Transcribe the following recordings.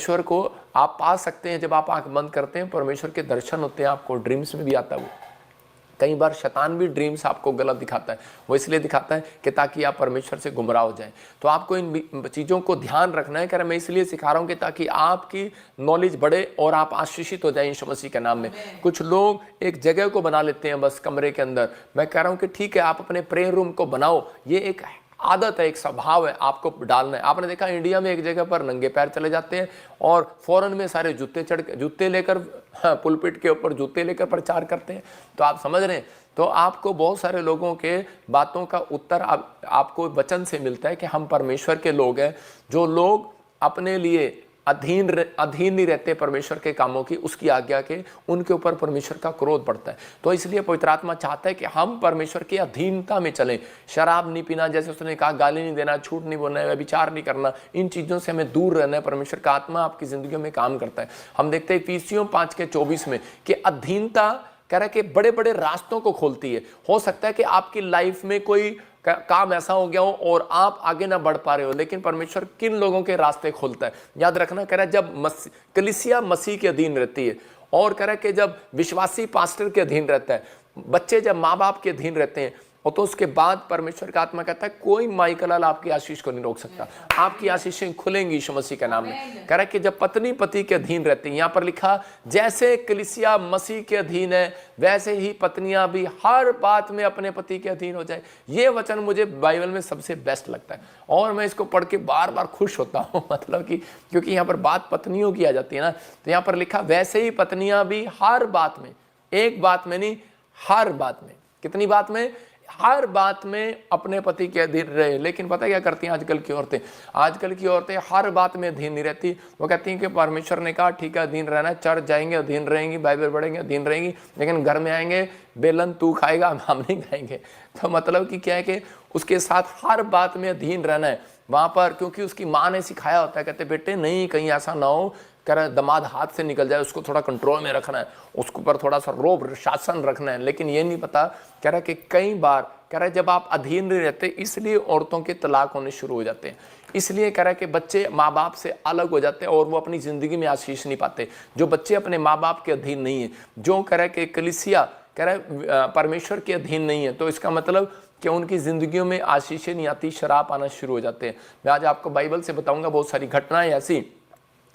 परमेश्वर को आप पा सकते हैं जब आप आंख बंद करते हैं, परमेश्वर के दर्शन होते हैं, आपको ड्रीम्स में भी आता है वो। कई बार शैतान भी ड्रीम्स आपको गलत दिखाता है, वो इसलिए दिखाता है कि ताकि आप परमेश्वर से गुमराह हो जाएं। तो आपको इन चीज़ों को ध्यान रखना है। मैं इसलिए सिखा रहा हूँ कि ताकि आपकी नॉलेज बढ़े और आप आशीषित हो जाएं यीशु मसीह के नाम में। कुछ लोग एक जगह को बना लेते हैं बस कमरे के अंदर। मैं कह रहा हूँ कि ठीक है, आप अपने प्रेयर रूम को बनाओ, ये एक आदत है, एक स्वभाव है, आपको डालना है। आपने देखा इंडिया में एक जगह पर नंगे पैर चले जाते हैं और फौरन में सारे जूते लेकर पुलपिट के ऊपर जूते लेकर प्रचार करते हैं। तो आप समझ रहे हैं, तो आपको बहुत सारे लोगों के बातों का उत्तर आपको वचन से मिलता है कि हम परमेश्वर के लोग हैं। जो लोग अपने लिए अधीन नहीं रहते परमेश्वर के कामों की, उसकी आज्ञा के, उनके ऊपर परमेश्वर का क्रोध पड़ता है। तो इसलिए पवित्र आत्मा चाहता है कि हम परमेश्वर की अधीनता में चलें। शराब नहीं पीना, जैसे उसने कहा, गाली नहीं देना, झूठ नहीं बोलना है, विचार नहीं करना, इन चीज़ों से हमें दूर रहना है। परमेश्वर का आत्मा आपकी ज़िंदगी में काम करता है। हम देखते हैं इफिसियों 5:24 में कि अधीनता कह रहा है कि बड़े बड़े रास्तों को खोलती है। हो सकता है कि आपकी लाइफ में कोई काम ऐसा हो गया हो और आप आगे ना बढ़ पा रहे हो, लेकिन परमेश्वर किन लोगों के रास्ते खोलता है। याद रखना, कह रहा है जब कलीसिया मसीह के अधीन रहती है, और कह रहा है कि जब विश्वासी पास्टर के अधीन रहता है, बच्चे जब माँ बाप के अधीन रहते हैं, और तो उसके बाद परमेश्वर का आत्मा कहता है कोई माइकलाल आपकी आशीष को नहीं रोक सकता। आपकी आशीषें खुलेंगी यीशु मसीह के नाम में। कह रहा है कि जब पत्नी पति के अधीन रहती है, यहाँ पर लिखा जैसे कलीसिया मसीह के अधीन है, वैसे ही पत्नियां भी हर बात में अपने पति के अधीन हो जाए। ये वचन मुझे बाइबल में सबसे बेस्ट लगता है और मैं इसको पढ़ के बार बार खुश होता हूँ। मतलब कि क्योंकि यहाँ पर बात पत्नियों की आ जाती है ना, तो यहाँ पर लिखा वैसे ही पत्नियां भी हर बात में, एक बात में नहीं, हर बात में। कितनी बात में? हर बात में अपने पति के अधीन रहे। लेकिन पता क्या करती हैं आजकल की औरतें? आजकल की औरतें हर बात में अधीन नहीं रहती। वो कहती हैं कि परमेश्वर ने कहा ठीक है अधीन रहना है, चर्च जाएंगे अधीन रहेंगी, बाइबल पढ़ेंगे अधीन रहेंगी, लेकिन घर में आएंगे बेलन तू खाएगा हम नहीं खाएंगे। तो मतलब कि क्या है कि उसके साथ हर बात में अधीन रहना है वहाँ पर, क्योंकि उसकी माँ ने सिखाया होता है। कहते बेटे नहीं, कहीं ऐसा ना हो कह रहा है दमाद हाथ से निकल जाए, उसको थोड़ा कंट्रोल में रखना है, उसके ऊपर थोड़ा सा रोब शासन रखना है। लेकिन ये नहीं पता, कह रहा है कि कई बार कह रहा है जब आप अधीन नहीं रहते, इसलिए औरतों के तलाक होने शुरू हो जाते हैं। इसलिए कह रहा है कि बच्चे माँ बाप से अलग हो जाते हैं और वो अपनी ज़िंदगी में आशीष नहीं पाते। जो बच्चे अपने माँ बाप के अधीन नहीं है, जो कह रहा है कि कलीसिया कह रहा है परमेश्वर के अधीन नहीं है, तो इसका मतलब कि उनकी ज़िंदगियों में आशीषें नहीं आती, शराब आना शुरू हो जाते हैं। मैं आज आपको बाइबल से बताऊंगा बहुत सारी घटनाएं ऐसी,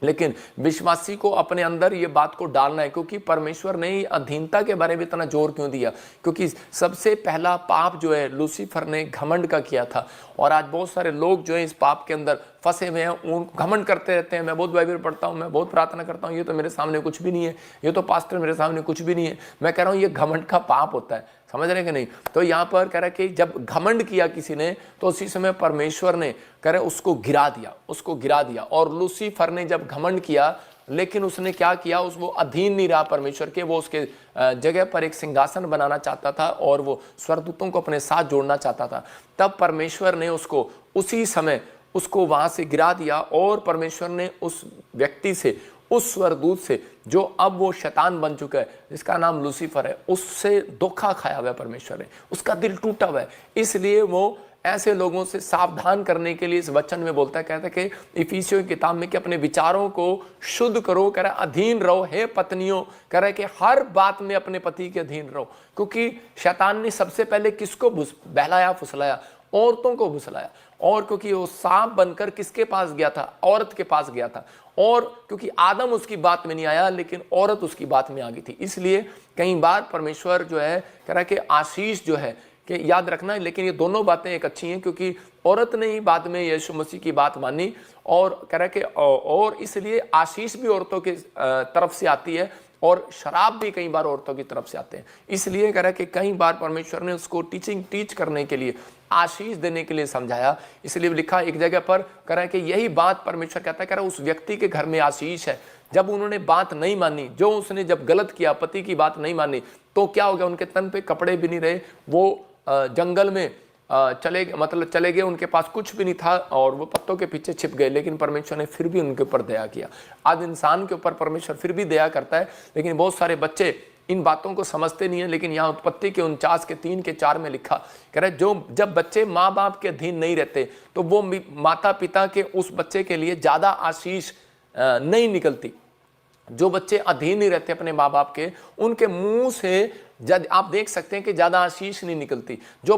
लेकिन विश्वासी को अपने अंदर ये बात को डालना है। क्योंकि परमेश्वर ने अधीनता के बारे में इतना जोर क्यों दिया? क्योंकि सबसे पहला पाप जो है लूसीफर ने घमंड का किया था। और आज बहुत सारे लोग जो है इस पाप के अंदर फंसे हुए हैं, उन घमंड करते रहते हैं। मैं बहुत बाइबल पढ़ता हूँ, मैं बहुत प्रार्थना करता हूँ, ये तो मेरे सामने कुछ भी नहीं है, ये तो पास्टर मेरे सामने कुछ भी नहीं है। मैं कह रहा हूँ ये घमंड का पाप होता है, समझ रहे कि नहीं? तो यहाँ पर कह रहा है कि जब घमंड किया किसी ने, तो उसी समय परमेश्वर ने कह रहे उसको गिरा दिया। और लूसीफर ने जब घमंड किया, लेकिन उसने क्या किया, वो अधीन नहीं रहा परमेश्वर के, वो उसके जगह पर एक सिंहासन बनाना चाहता था और वो स्वर्गदूतों को अपने साथ जोड़ना चाहता था। तब परमेश्वर ने उसको उसी समय उसको वहां से गिरा दिया और परमेश्वर ने उस व्यक्ति से, उस स्वर्गदूत से, जो अब वो शैतान बन चुका है, जिसका नाम लूसीफर है, उससे धोखा खाया हुआ है परमेश्वर ने, उसका दिल टूटा हुआ है। इसलिए वो ऐसे लोगों से सावधान करने के लिए इस वचन में बोलता है, कहता है कि इफिसियों की किताब में कि अपने विचारों को शुद्ध करो, कह रहा है अधीन रहो हे पत्नियों, कह रहा है कि हर बात में अपने पति के अधीन रहो। क्योंकि शैतान ने सबसे पहले किसको बहलाया फुसलाया? औरतों को फुसलाया। और क्योंकि वो सांप बनकर किसके पास गया था? औरत के पास गया था। और क्योंकि आदम उसकी बात में नहीं आया, लेकिन औरत उसकी बात में आ गई थी। इसलिए कई बार परमेश्वर जो है कह रहा है कि आशीष जो है कि याद रखना है, लेकिन ये दोनों बातें एक अच्छी हैं, क्योंकि औरत ने ही बाद में यीशु मसीह की बात मानी। और कह रहा है कि और इसलिए आशीष भी औरतों की तरफ से आती है और शराब भी कई बार औरतों की तरफ से आते हैं। इसलिए कह रहा है कि कई बार परमेश्वर ने उसको टीच करने के लिए, आशीष देने के लिए समझाया। इसलिए लिखा एक जगह पर, कह रहा है कि यही बात परमेश्वर कहता है, कह रहा है उस व्यक्ति के घर में आशीष है। जब उन्होंने बात नहीं मानी, जो उसने जब गलत किया, पति की बात नहीं मानी, तो क्या हो गया? उनके तन पे कपड़े भी नहीं रहे, वो जंगल में चले गए, उनके पास कुछ भी नहीं था और वो पत्तों के पीछे छिप गए। लेकिन परमेश्वर ने फिर भी उनके ऊपर दया किया। आज इंसान के ऊपर परमेश्वर फिर भी दया करता है, लेकिन बहुत सारे बच्चे इन बातों को समझते नहीं है। लेकिन यहाँ उत्पत्ति के 49 के 3 के 4 में लिखा, कह रहा है जब बच्चे माँ बाप के अधीन नहीं रहते, तो वो माता पिता के उस बच्चे के लिए ज्यादा आशीष नहीं निकलती। जो बच्चे अधीन नहीं रहते अपने माँ बाप के, उनके मुंह से आप देख सकते हैं कि ज़्यादा आशीष नहीं निकलती। जो